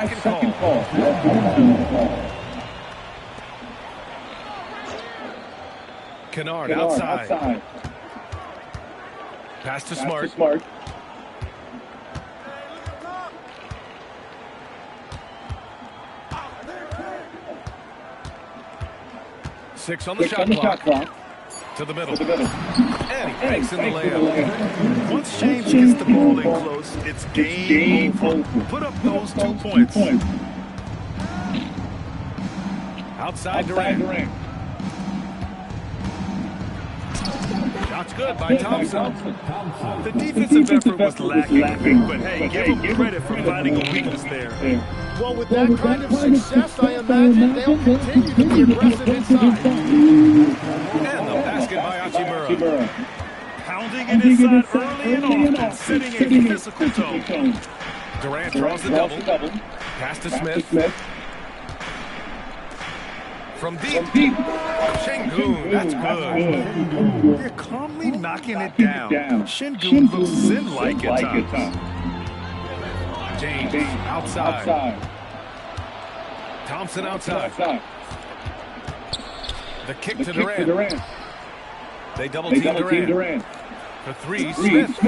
Second call. Kennard outside. Pass to Smart. 6 on the shot clock. To the middle. And he banks in the layup. Once James gets the ball in close, it's game over. Put up those 2 points. Outside Durant. Shot's good by Thompson. The defensive effort was lacking, but hey, give them credit for finding a weakness there. Well, with that kind of success, I imagine they'll continue to be aggressive inside. And the basket by Hachimura. Pounding it inside early and often, setting a physical tone. Durant draws the double. Pass to Smith. From deep. Sengun, that's good. They're calmly knocking it down. Sengun looks zen-like at times. James outside. Thompson outside. The kick to Durant. They double team Durant. For 3, Smith.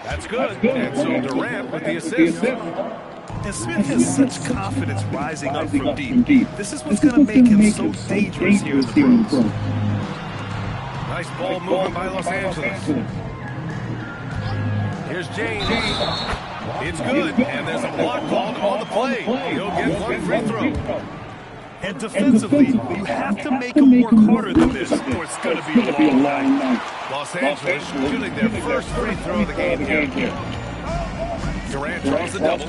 That's good. And so Durant with the assist. And Smith has such confidence rising up from deep. This is what's going to make him so dangerous here in the pros. Nice ball movement by Los Angeles. Here's James. It's good, and there's a block called on the play. He'll get 1 free throw. And defensively, you have to make him work harder than this, or it's going to be a long night. Los Angeles shooting their first free throw of the game here. Durant draws the double.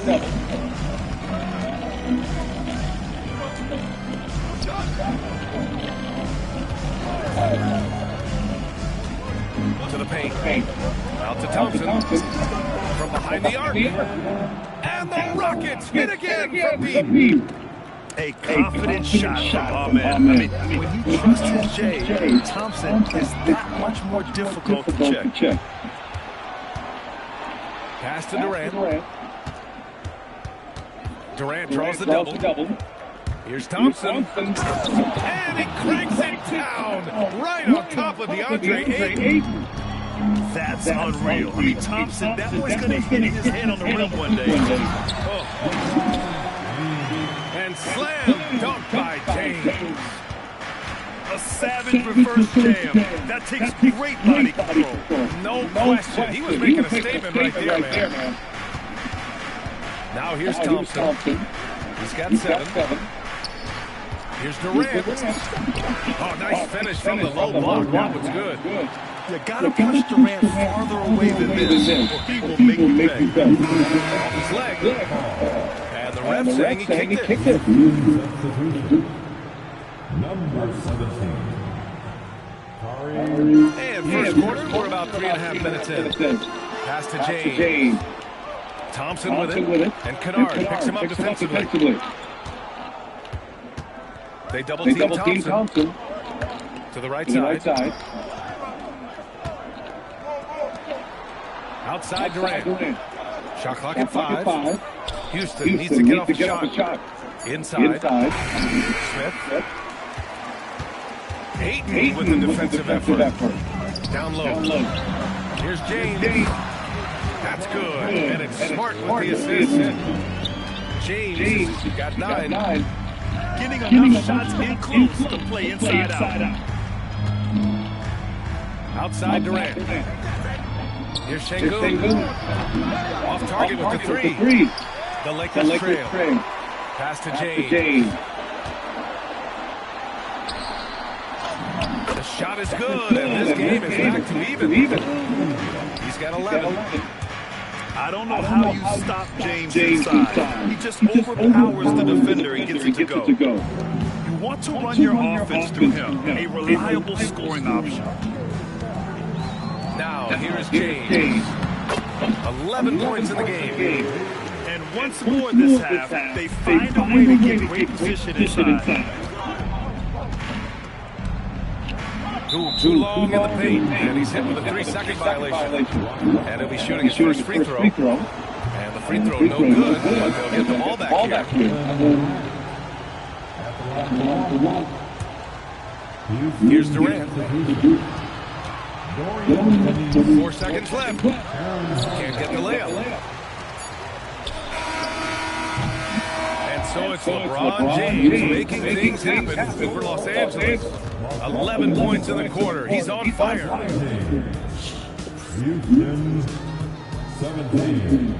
To the paint. Out to Thompson. From behind the arc. And the Rockets hit again from deep. A confident shot from Ahmed. I mean, when you trust his J, Thompson is that much more difficult to check. Pass to Durant. Durant draws the double. Here's Thompson. And he cranks it down right on top of DeAndre Ayton. That's unreal. I mean, Thompson, that boy's going to hit his head on the rim one day. And slam dunk by James. A savage reverse jam. That takes great body control. No question. He was making a statement right there, man. Now here's Thompson. He's got 7. Here's Durant. Oh, nice finish from the low block. That was good. You gotta push Durant farther away than this, or he will make you pay. Off his leg. And the ref saying he kicked it. Number 17. And first quarter, we're about 3.5 minutes in. Pass to James. Thompson with it. And Kennard picks him up defensively. They double team Thompson. To the right side. Outside Durant. Shot clock at 5. Houston needs to get off the shot. Inside. Smith. Ayton with the defensive effort. Down low. Here's James. That's good. And it's Smart with the assist. James got 9. Getting enough shots in close to play inside out. Outside Durant. Here's Sengun. Off target with the 3. The Lakers trail. Pass to James. The shot is good, and this game is back to even. He's got 11. I don't know how you stop James inside. He just overpowers the defender and gets it to go. You want to run your offense through him, a reliable scoring option. Now, here is James. 11 points in the game. And once more this half, they find a way to get great position inside. Too long in the paint, and he's hit with a 3-second violation. And he'll be shooting his first free throw. And the free throw, no good, but they'll get the ball back here. Here's Durant. 4 seconds left. Can't get the layup. And so it's LeBron James making things happen over Los Angeles. 11 points in the quarter. He's on fire. Houston, 17.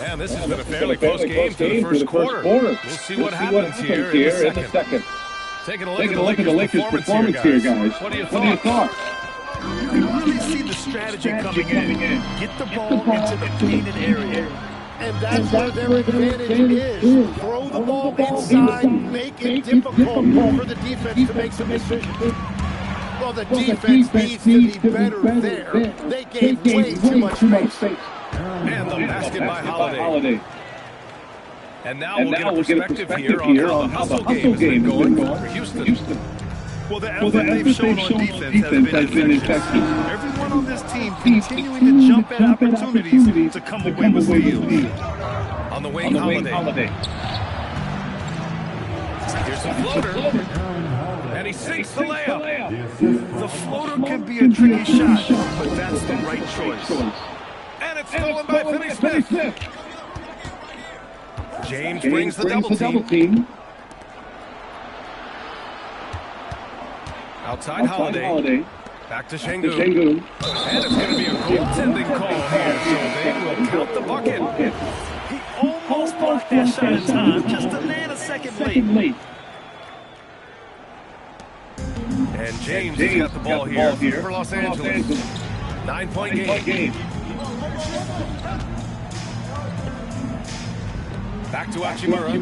Man, this has been a fairly close game to the first quarter. We'll see what happens here in the second. Taking a look at the Lakers' performance here, guys. What are your thoughts? You can really see the strategy coming in. Get the ball into the painted area. And that's where their advantage is. Throw the ball inside, make it difficult for the defense to make some decisions. Well, the defense needs to be better there. They gave way too much space. And the basket by Holiday. And now we'll get a perspective here on how the hustle game has been going for Houston. Well, the effort they've shown on defense has been infectious. Everyone on this team continuing to jump at opportunities to come away with steals. On the wing, Holiday. Here's a floater. And he sinks the layup. The floater can be a tricky shot, but that's the right choice. And it's stolen by Ps5. James brings the double team. Outside Holiday. Back to Şengün. And it's going to be a goaltending call here, so they will count the bucket. He almost blocked that shot in time, just a nanosecond late. And James has got the ball here for Los Angeles. 9-point game. Back to Hachimura.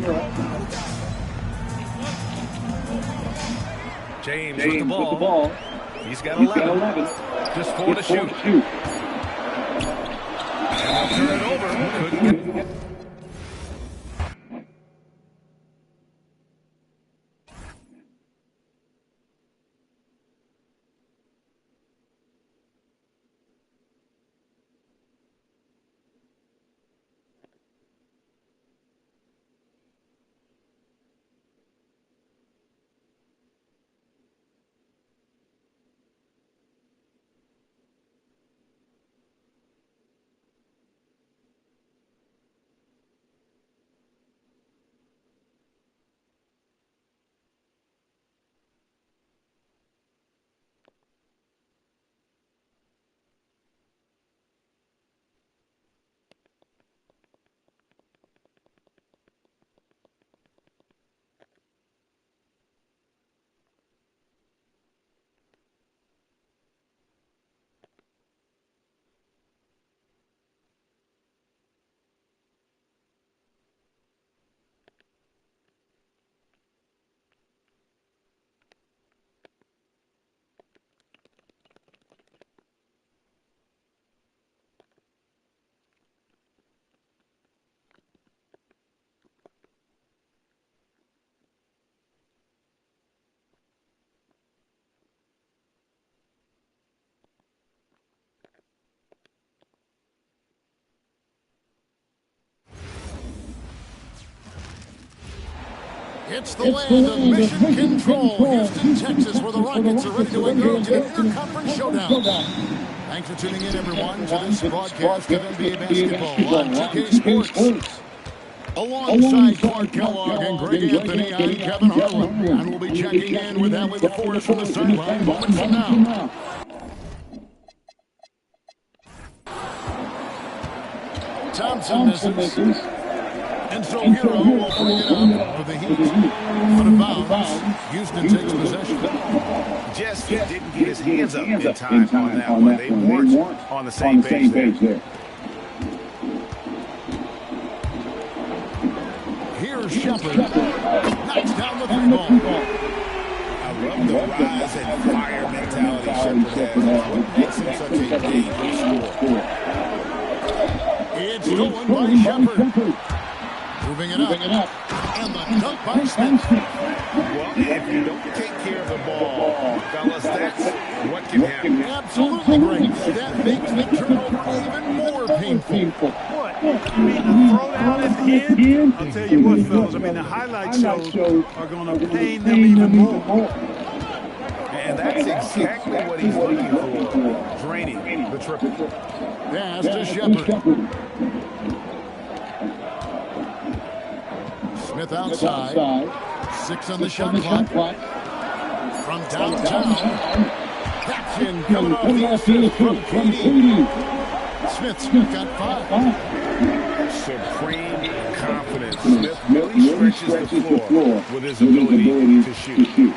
James with the ball. He's got 11. Just 4 to shoot. And they'll turn it over. Couldn't get... It's the land of mission control, Houston, Texas, where the Rockets are ready to engage in an interconference showdown. Thanks for tuning in, everyone, to this broadcast of NBA basketball on 2K Sports. Alongside Clark Kellogg and Greg Anthony, I'm Kevin Harlan, and we'll be checking in with Allie LaForce from the sideline moments from now. Thompson misses. And so Hero will bring it up for the Heat. Out of bounds, Houston takes possession. Just didn't get his hands up in time on that one. They weren't on the same page there. Here's Shepard. Knocks down the three ball. I love the rise and fire mentality Shepard has. What makes him such a dangerous scorer? It's stolen by Shepard. Moving it up. And the dunk by Smith. Well, if you don't take care of the ball, fellas, that's what can happen. Absolutely great. That makes the turnover even more painful. painful. What? I mean, the throwdown at the end? I'll tell you what, fellas. I mean, the highlight shows are going to pain them even more. And that's exactly what he's looking for, draining the triple. Pass to Shepard. Smith outside. 6 on the shot clock. From downtown. That's in coming off the assist from Katie. Smith's got 5. Supreme confidence. Smith really stretches the floor with his ability to shoot.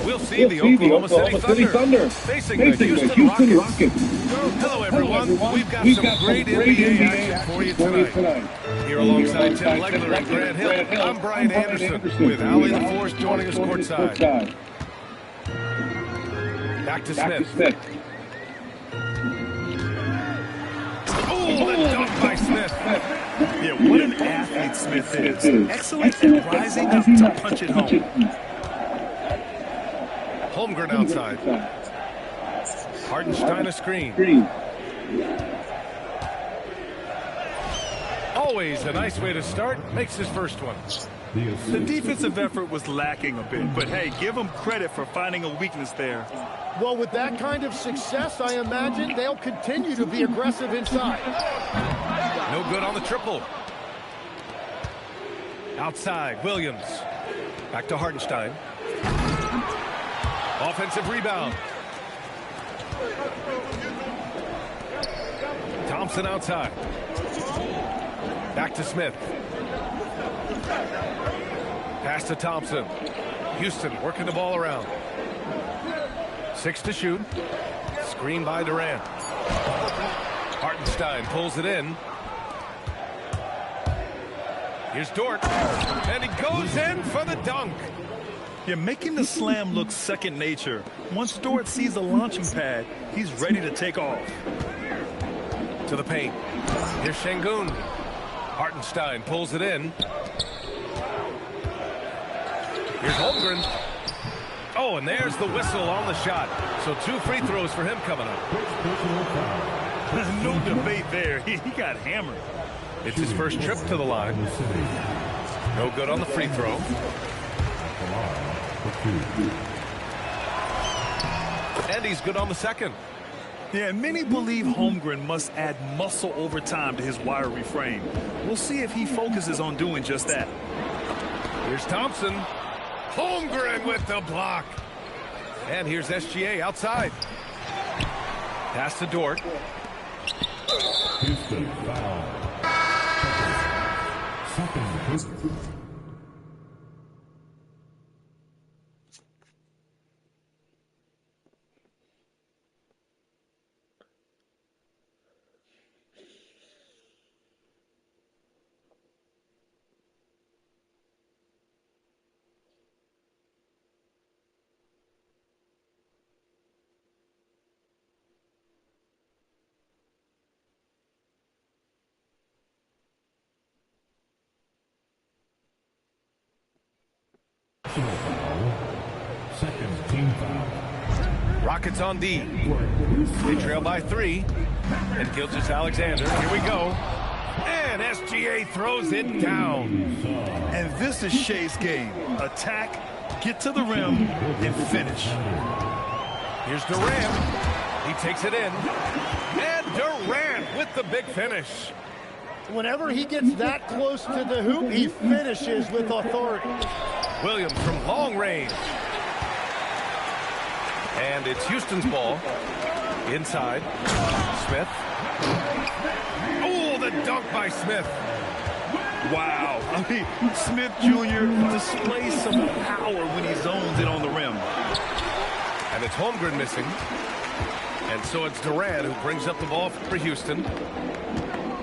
We'll see the Oklahoma City Thunder facing the Houston Rockets. Hello, everyone. We've got some great NBA action for you tonight. Here alongside Tim Legler and Grant Hill, I'm Brian Anderson with Ali LaForce joining us courtside. Back to Smith. Oh, the dunk by Smith. Yeah, what an athlete Smith is. Excellent at rising up to punch it home. Holmgren outside. Hartenstein a screen. Always a nice way to start. Makes his first one. The defensive effort was lacking a bit, but hey, give them credit for finding a weakness there. Well, with that kind of success, I imagine they'll continue to be aggressive inside. No good on the triple. Outside, Williams. Back to Hartenstein. Offensive rebound. Thompson outside. Back to Smith. Pass to Thompson. Houston working the ball around. 6 to shoot. Screen by Durant. Hartenstein pulls it in. Here's Dort. And he goes in for the dunk. You're making the slam look second nature. Once Dort sees the launching pad, he's ready to take off. To the paint. Here's Şengün. Hartenstein pulls it in. Here's Holmgren. Oh, and there's the whistle on the shot. So 2 free throws for him coming up. No debate there. He got hammered. It's his first trip to the line. No good on the free throw. And he's good on the second. Yeah, many believe Holmgren must add muscle over time to his wiry frame. We'll see if he focuses on doing just that. Here's Thompson. Holmgren with the block. And here's SGA outside. Pass to Dort. Houston foul. Second. Second team foul. Rockets on D. They trail by 3. And Gilgeous-Alexander. Here we go. And SGA throws it down. And this is Shea's game. Attack, get to the rim, and finish. Here's Durant. He takes it in. And Durant with the big finish. Whenever he gets that close to the hoop, he finishes with authority. Williams from long range. And it's Houston's ball. Inside. Smith. Oh, the dunk by Smith. Wow. I mean, Smith Jr. displays some power when he zones in on the rim. And it's Holmgren missing. And so it's Durant who brings up the ball for Houston.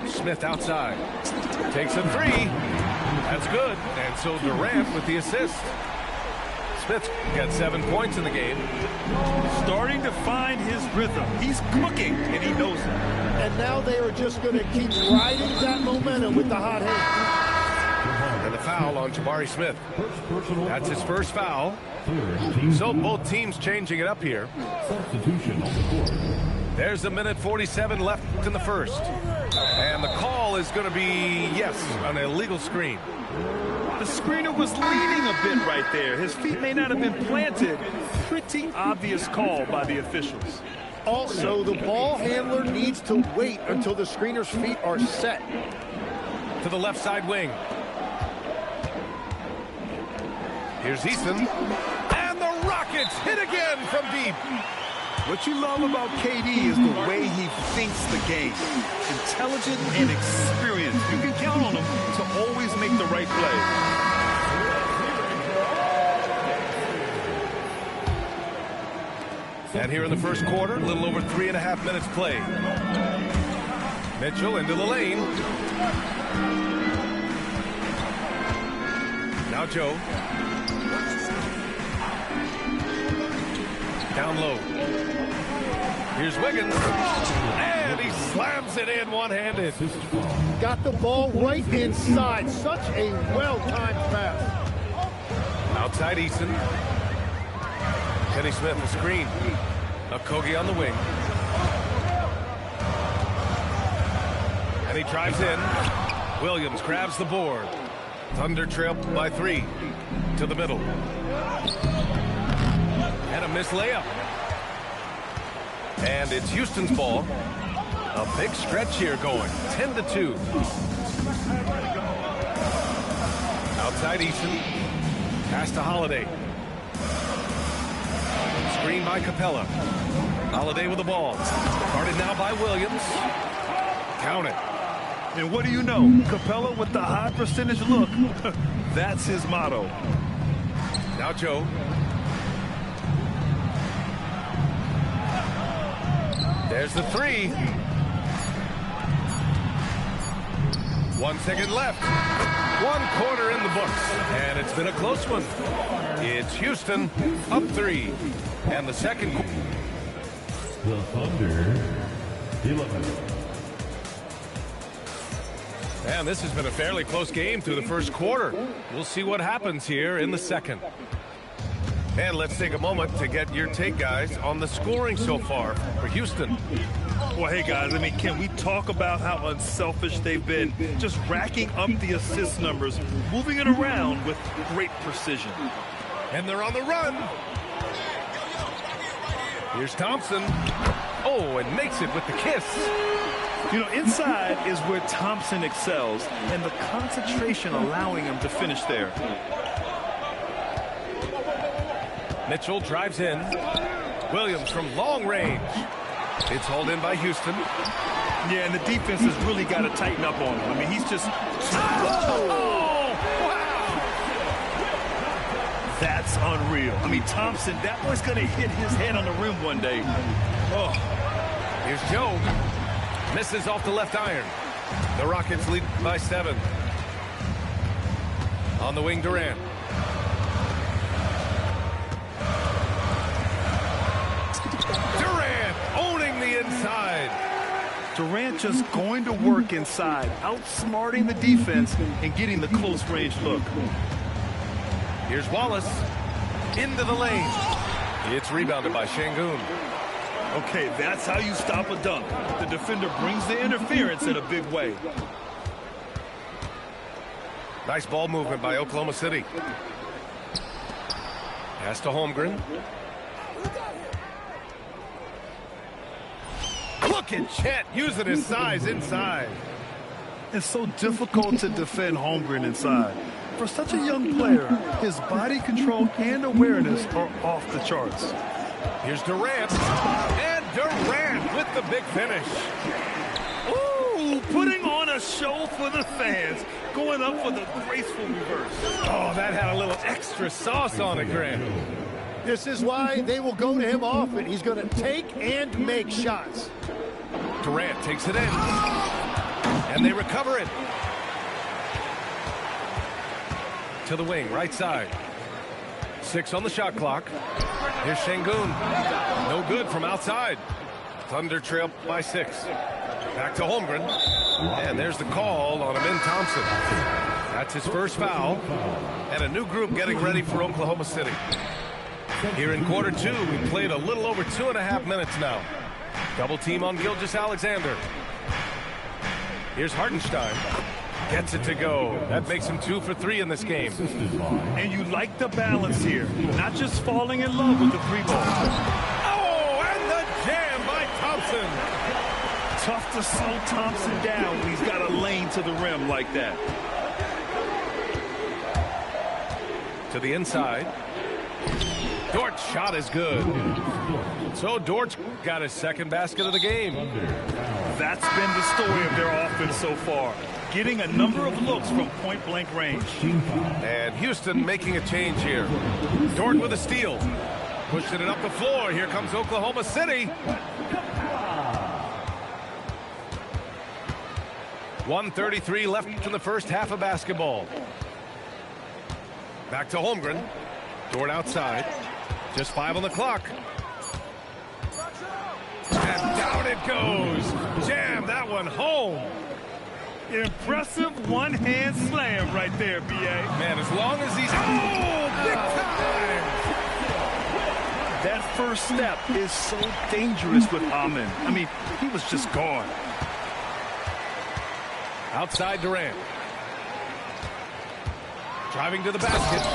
Smith outside. Takes a 3. That's good. And so Durant with the assist. Smith's got 7 points in the game. Starting to find his rhythm. He's cooking, and he knows it. And now they are just going to keep riding that momentum with the hot hand. And the foul on Jabari Smith. That's his first foul. So both teams changing it up here. Substitution on the court. There's a minute 47 left in the first. And the call is going to be, yes, an illegal screen. The screener was leaning a bit right there. His feet may not have been planted. Pretty obvious call by the officials. Also, the ball handler needs to wait until the screener's feet are set. To the left side wing. Here's Easton. And the Rockets hit again from deep. What you love about KD is the way he thinks the game. Intelligent and experienced. You can count on him to always make the right play. And here in the first quarter, a little over 3.5 minutes played. Mitchell into the lane. Now Joe. Down low. Here's Wiggins. And he slams it in one-handed. Got the ball right inside. Such a well-timed pass. Outside Easton. Kenny Smith, the screen. Okogie on the wing. And he drives in. Williams grabs the board. Thunder trail by 3. To the middle. And a missed layup. And it's Houston's ball. A big stretch here going. 10-2. Outside Easton. Pass to Holiday. Screen by Capella. Holiday with the ball. Guarded now by Williams. Count it. And what do you know? Capella with the high percentage look. That's his motto. Now Joe. There's the 3. 1 second left. 1 quarter in the books. And it's been a close one. It's Houston up 3. And the second quarter. The Thunder, 11. And this has been a fairly close game through the first quarter. We'll see what happens here in the second. And let's take a moment to get your take, guys, on the scoring so far for Houston. Well, hey, guys, I mean, can we talk about how unselfish they've been? Just racking up the assist numbers, moving it around with great precision. And they're on the run. Here's Thompson. Oh, and makes it with the kiss. You know, inside is where Thompson excels, and the concentration allowing him to finish there. Mitchell drives in. Williams from long range. It's hauled in by Houston. Yeah, and the defense has really got to tighten up on him. I mean, he's just... Oh, wow. That's unreal. I mean, Thompson, that boy's going to hit his head on the rim one day. Oh. Here's Joe. Misses off the left iron. The Rockets lead by 7. On the wing, Durant. Durant owning the inside. Durant just going to work inside, outsmarting the defense and getting the close range look. Here's Wallace. Into the lane. It's rebounded by Şengün. Okay, that's how you stop a dunk. The defender brings the interference in a big way. Nice ball movement by Oklahoma City. Pass to Holmgren. Look at Chet using his size inside. It's so difficult to defend Holmgren inside. For such a young player, his body control and awareness are off the charts. Here's Durant. And Durant with the big finish. Ooh, putting on a show for the fans. Going up for the graceful reverse. Oh, that had a little extra sauce on it, Grant. This is why they will go to him often. He's going to take and make shots. Durant takes it in. And they recover it. To the wing, right side. 6 on the shot clock. Here's Şengün. No good from outside. Thunder trail by 6. Back to Holmgren. And there's the call on Amin Thompson. That's his first foul. And a new group getting ready for Oklahoma City. Here in quarter 2, we played a little over 2.5 minutes now. Double team on Gilgeous-Alexander. Here's Hartenstein. Gets it to go. That makes him 2 for 3 in this game. And you like the balance here. Not just falling in love with the 3-ball. Oh, and the jam by Thompson. Tough to slow Thompson down when he's got a lane to the rim like that. To the inside. Dort's shot is good. So Dort's got his second basket of the game. That's been the story of their offense so far. Getting a number of looks from point-blank range. And Houston making a change here. Dort with a steal. Pushing it up the floor. Here comes Oklahoma City. 1:33 left in the first half of basketball. Back to Holmgren. Dort outside. Just 5 on the clock. And down it goes. Jam that one home. Impressive one-hand slam right there, B.A. Man, as long as he's... Oh, big time! That first step is so dangerous with Amin. I mean, he was just gone. Outside Durant. Driving to the basket.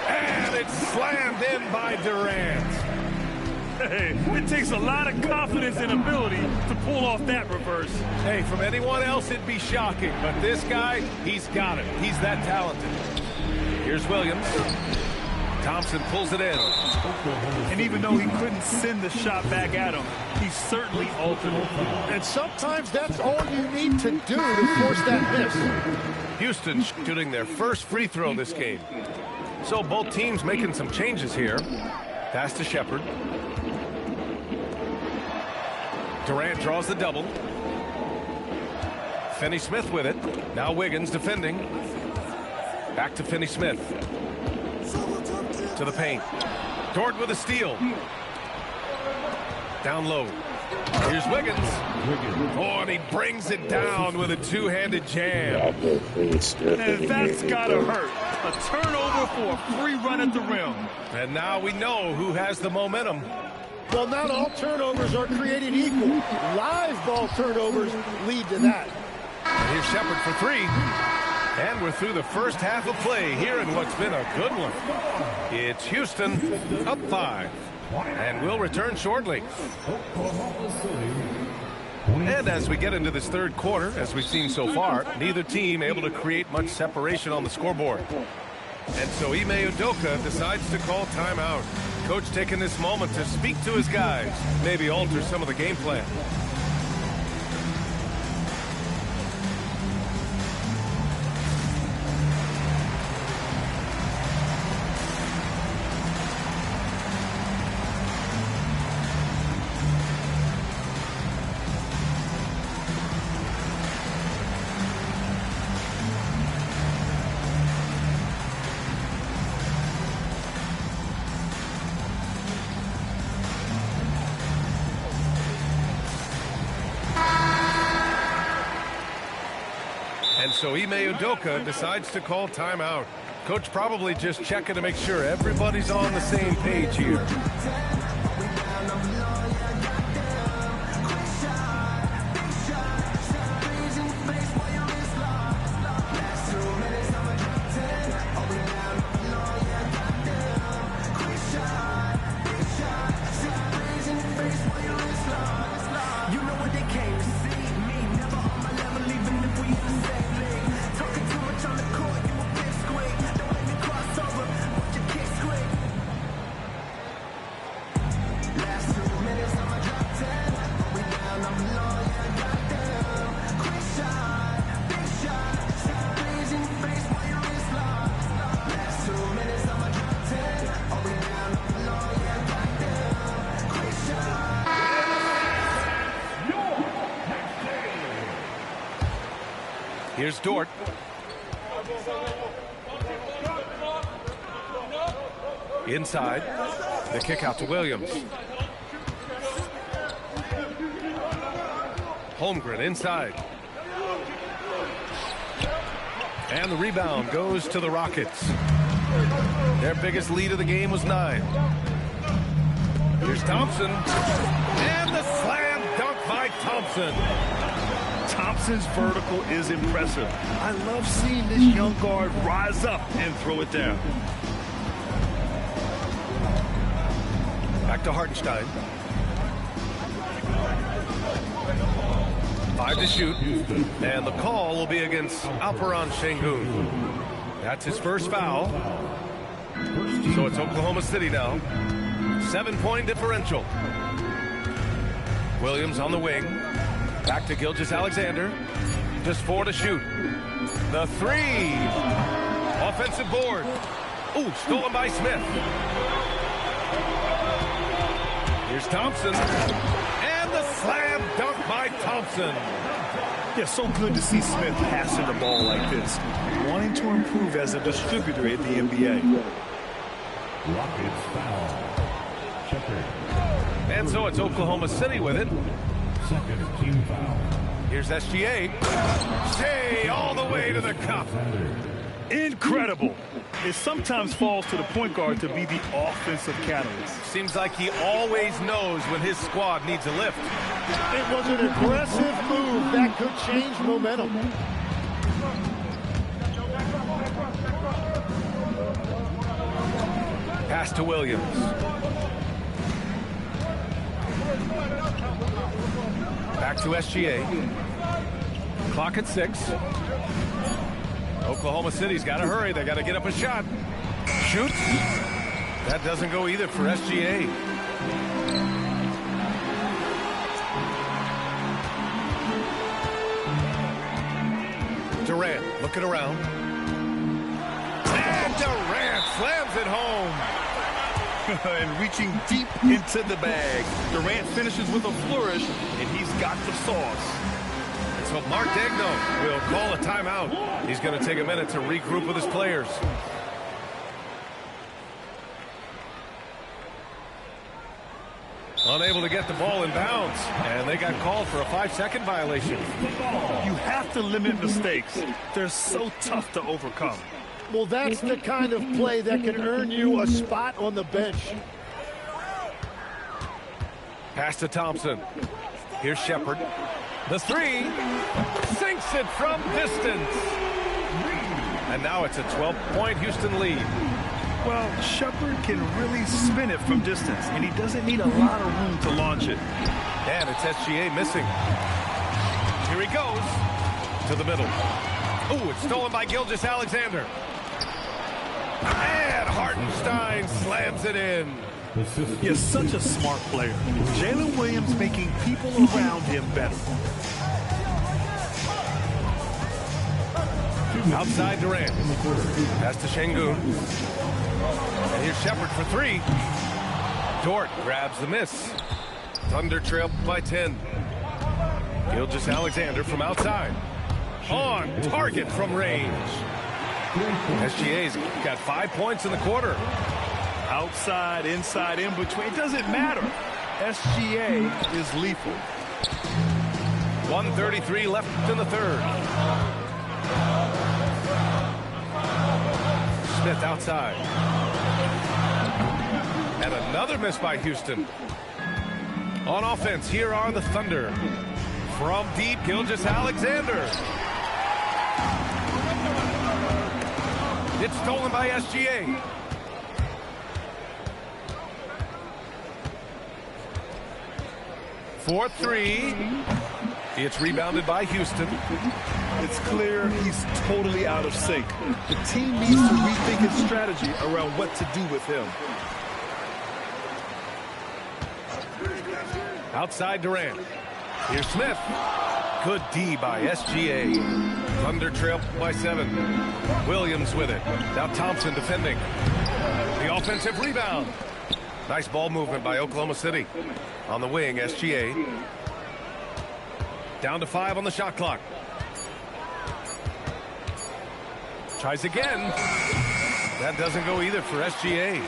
And it's slammed in by Durant. Hey, it takes a lot of confidence and ability to pull off that reverse. Hey, from anyone else, it'd be shocking. But this guy, he's got it. He's that talented. Here's Williams. Thompson pulls it in. And even though he couldn't send the shot back at him, he certainly altered it. And sometimes that's all you need to do to force that miss. Houston shooting their first free throw this game. So both teams making some changes here. Pass to Shepherd. Durant draws the double. Finney-Smith with it. Now Wiggins defending. Back to Finney-Smith. To the paint. Dort with a steal. Down low. Here's Wiggins. Oh, and he brings it down with a two-handed jam. And that's got to hurt. A turnover for a free run at the rim. And now we know who has the momentum. Well, not all turnovers are created equal. Live ball turnovers lead to that. And here's Shepard for three. And we're through the first half of play here in what's been a good one. It's Houston up 5. And we'll return shortly. And as we get into this third quarter, as we've seen so far, neither team able to create much separation on the scoreboard. And so Ime Udoka decides to call timeout. Coach taking this moment to speak to his guys, maybe alter some of the game plan. So Ime Udoka decides to call timeout. Coach probably just checking to make sure everybody's on the same page here. Here's Dort. Inside. The kick out to Williams. Holmgren inside. And the rebound goes to the Rockets. Their biggest lead of the game was 9. Here's Thompson. And the slam dunk by Thompson. Thompson's vertical is impressive. I love seeing this young guard rise up and throw it down. Back to Hartenstein. 5 to shoot. And the call will be against Alperen Şengün. That's his first foul. So it's Oklahoma City now. 7-point differential. Williams on the wing. Back to Gilgeous-Alexander. Just 4 to shoot. The 3. Offensive board. Ooh, stolen by Smith. Here's Thompson. And the slam dunk by Thompson. Yeah, so good to see Smith passing the ball like this. Wanting to improve as a distributor at the NBA. Rockets foul. Shepard. And so it's Oklahoma City with it. Second team foul. Here's SGA. Shea all the way to the cup. Incredible. It sometimes falls to the point guard to be the offensive catalyst. Seems like he always knows when his squad needs a lift. It was an aggressive move that could change momentum. Pass to Williams. Back to SGA. Clock at 6. Oklahoma City's got to hurry. They got to get up a shot. Shoots. That doesn't go either for SGA. Durant looking around. And Durant slams it home. And reaching deep into the bag. Durant finishes with a flourish, and he's got the sauce. So Mark Degno will call a timeout. He's going to take a minute to regroup with his players. Unable to get the ball in bounds, and they got called for a 5-second violation. You have to limit mistakes. They're so tough to overcome. Well, that's the kind of play that can earn you a spot on the bench. Pass to Thompson. Here's Shepard. The three. Sinks it from distance. And now it's a 12-point Houston lead. Well, Shepard can really spin it from distance, and he doesn't need a lot of room to launch it. And it's SGA missing. Here he goes to the middle. Oh, it's stolen by Gilgeous-Alexander. And Hartenstein slams it in. He's such a smart player. Jalen Williams making people around him better. Outside Durant. Pass to Şengün. And here's Shepard for three. Dort grabs the miss. Thunder trail by 10. Gilgeous-Alexander from outside. On target from range. SGA's got 5 points in the quarter. Outside, inside, in between, it doesn't matter. SGA is lethal. 1:33 left in the third. Smith outside. And another miss by Houston. On offense, here are the Thunder. From deep, Gilgeous-Alexander. It's stolen by SGA. For three. It's rebounded by Houston. It's clear he's totally out of sync. The team needs to rethink its strategy around what to do with him. Outside Durant. Here's Smith. Good D by SGA. Thunder trail by 7. Williams with it. Now Thompson defending. The offensive rebound. Nice ball movement by Oklahoma City. On the wing, SGA. Down to 5 on the shot clock. Tries again. That doesn't go either for SGA.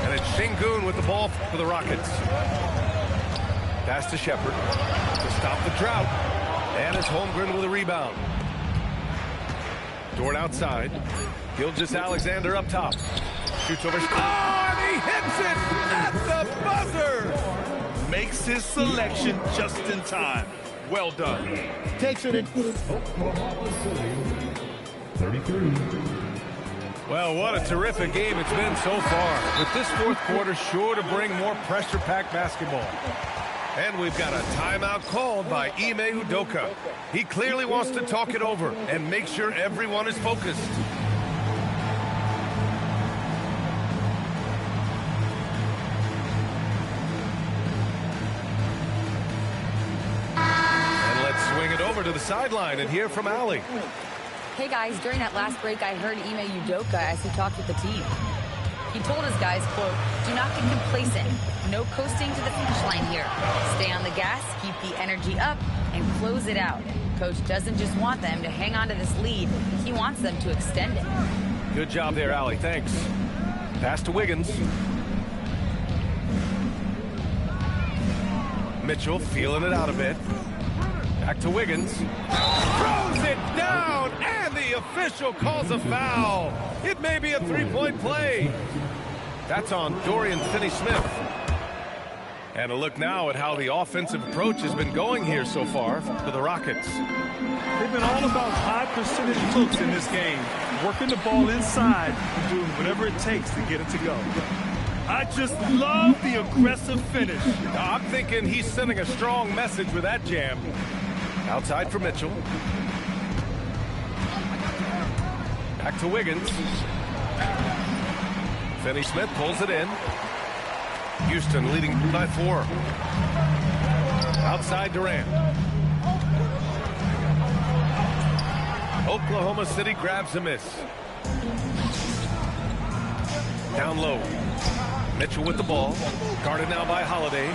And it's Şengün with the ball for the Rockets. Pass to Shepard to stop the drought. And it's Holmgren with a rebound. Dort outside. Gilgeous-Alexander up top. Shoots over. Oh, and he hits it at the buzzer. Makes his selection just in time. Well done. Takes it in. 33. Well, what a terrific game it's been so far. With this fourth quarter sure to bring more pressure-packed basketball. And we've got a timeout called by Ime Udoka. He clearly wants to talk it over and make sure everyone is focused. And let's swing it over to the sideline and hear from Allie. Hey guys, during that last break, I heard Ime Udoka as he talked with the team. He told his guys, quote, "Do not get complacent. No coasting to the finish line here. Stay on the gas, keep the energy up, and close it out. Coach doesn't just want them to hang on to this lead. He wants them to extend it." Good job there, Allie. Thanks. Pass to Wiggins. Mitchell feeling it out a bit. Back to Wiggins. Throws it down, and the official calls a foul. It may be a three-point play. That's on Dorian Finney-Smith. And a look now at how the offensive approach has been going here so far for the Rockets. They've been all about high percentage looks in this game, working the ball inside and doing whatever it takes to get it to go. I just love the aggressive finish. I'm thinking he's sending a strong message with that jam. Outside for Mitchell. Back to Wiggins. Finney-Smith pulls it in. Houston leading by 4. Outside Durant. Oklahoma City grabs a miss. Down low. Mitchell with the ball. Guarded now by Holiday.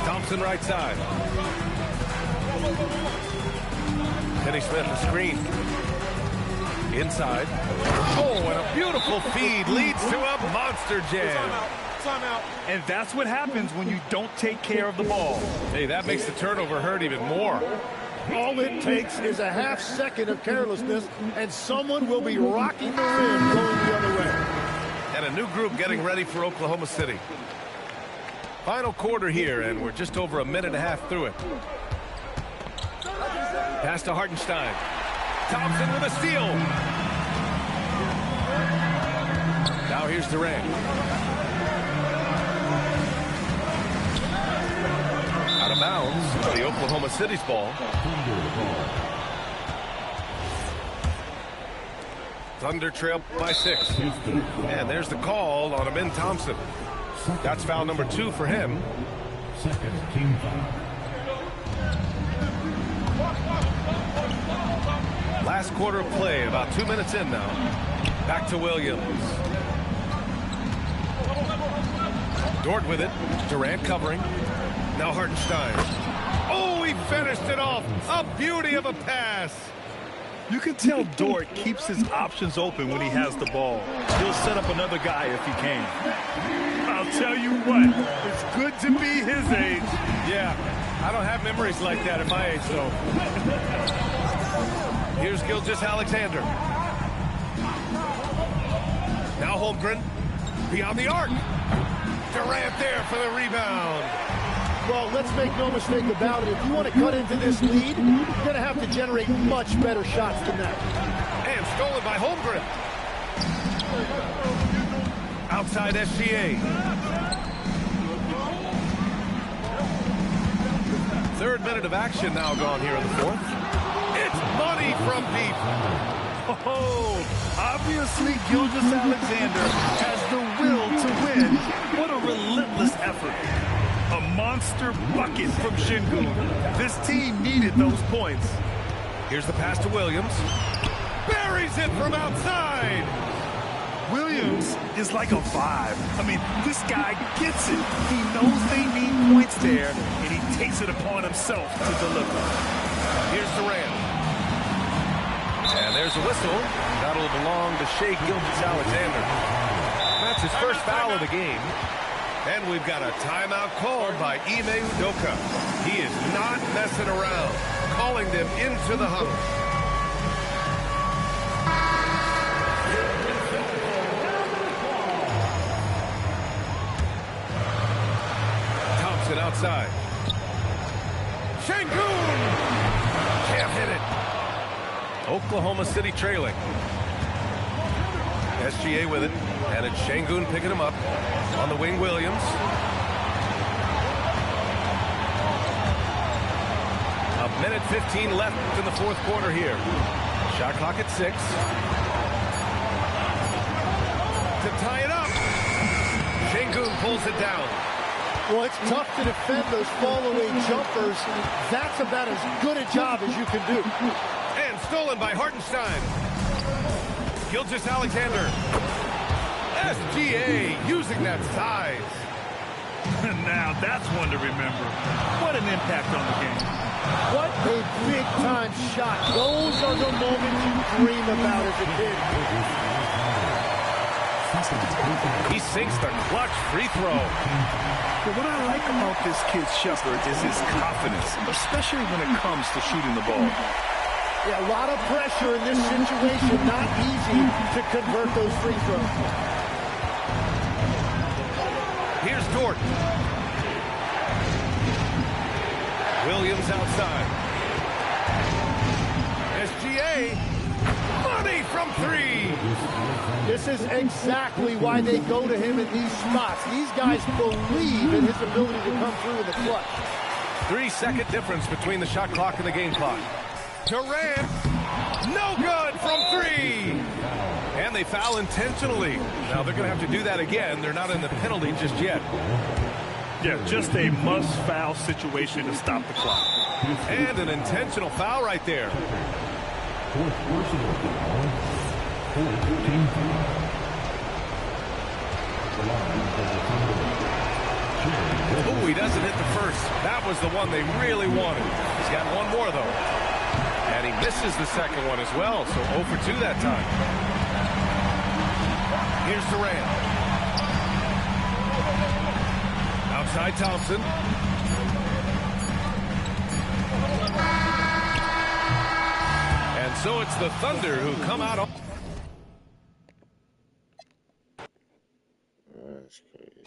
Thompson right side. Finney-Smith the screen. Inside. Oh, and a beautiful feed leads to a monster jam. Timeout. And that's what happens when you don't take care of the ball. Hey, that makes the turnover hurt even more. All it takes is a half second of carelessness, and someone will be rocking the rim going the other way. And a new group getting ready for Oklahoma City. Final quarter here, and we're just over a minute and a half through it. Pass to Hartenstein. Thompson with a steal. Now here's Durant. Out of bounds. The Oklahoma City's ball. Thunder trail by 6. And there's the call on Amin Thompson. That's foul number 2 for him. Second team foul. Last quarter of play, about 2 minutes in now. Back to Williams. Dort with it. Durant covering. Now Hartenstein. Oh, he finished it off. A beauty of a pass. You can tell Dort keeps his options open when he has the ball. He'll set up another guy if he can. I'll tell you what, it's good to be his age. Yeah, I don't have memories like that at my age, though. Here's Gilgeous-Alexander. Now Holmgren. Beyond the arc. Durant there for the rebound. Well, let's make no mistake about it. If you want to cut into this lead, you're going to have to generate much better shots than that. And stolen by Holmgren. Outside SGA. Third minute of action now gone here in the fourth. It's money from deep. Oh, obviously Gilgeous-Alexander has the will to win. What a relentless effort. A monster bucket from Şengün. This team needed those points. Here's the pass to Williams. Buries it from outside. Williams is like a 5. I mean, this guy gets it. He knows they need points there, and he takes it upon himself to deliver. Here's Durant. And there's a whistle. That'll belong to Shai Gilgeous-Alexander. That's his first foul of the game. And we've got a timeout called by Ime Udoka. He is not messing around, calling them into the huddle. Thompson outside. Şengün! Can't hit it. Oklahoma City trailing. SGA with it, and it's Şengün picking him up. On the wing, Williams. A minute 15 left in the fourth quarter here. Shot clock at 6. To tie it up. Şengün pulls it down. Well, it's tough to defend those fall-away jumpers. That's about as good a job as you can do. And stolen by Hartenstein. Gilgeous-Alexander. SGA using that size. Now that's one to remember. What an impact on the game. What a big-time shot. Those are the moments you dream about as a kid. He sinks the clutch free throw. But what I like about this kid, Shepard, is his confidence, especially when it comes to shooting the ball. Yeah, a lot of pressure in this situation. Not easy to convert those free throws. Here's Dort. Williams outside. SGA. Money from 3. This is exactly why they go to him in these spots. These guys believe in his ability to come through in the clutch. 3-second difference between the shot clock and the game clock. Durant. No good from 3. And they foul intentionally. Now they're going to have to do that again. They're not in the penalty just yet. Yeah, just a must-foul situation to stop the clock. And an intentional foul right there. Fourth personal foul. Fourth team foul. Oh, he doesn't hit the first. That was the one they really wanted. He's got one more, though. And he misses the second one as well, so 0 for 2 that time. Here's Durant. Outside Thompson. And so it's the Thunder who come out. That's crazy.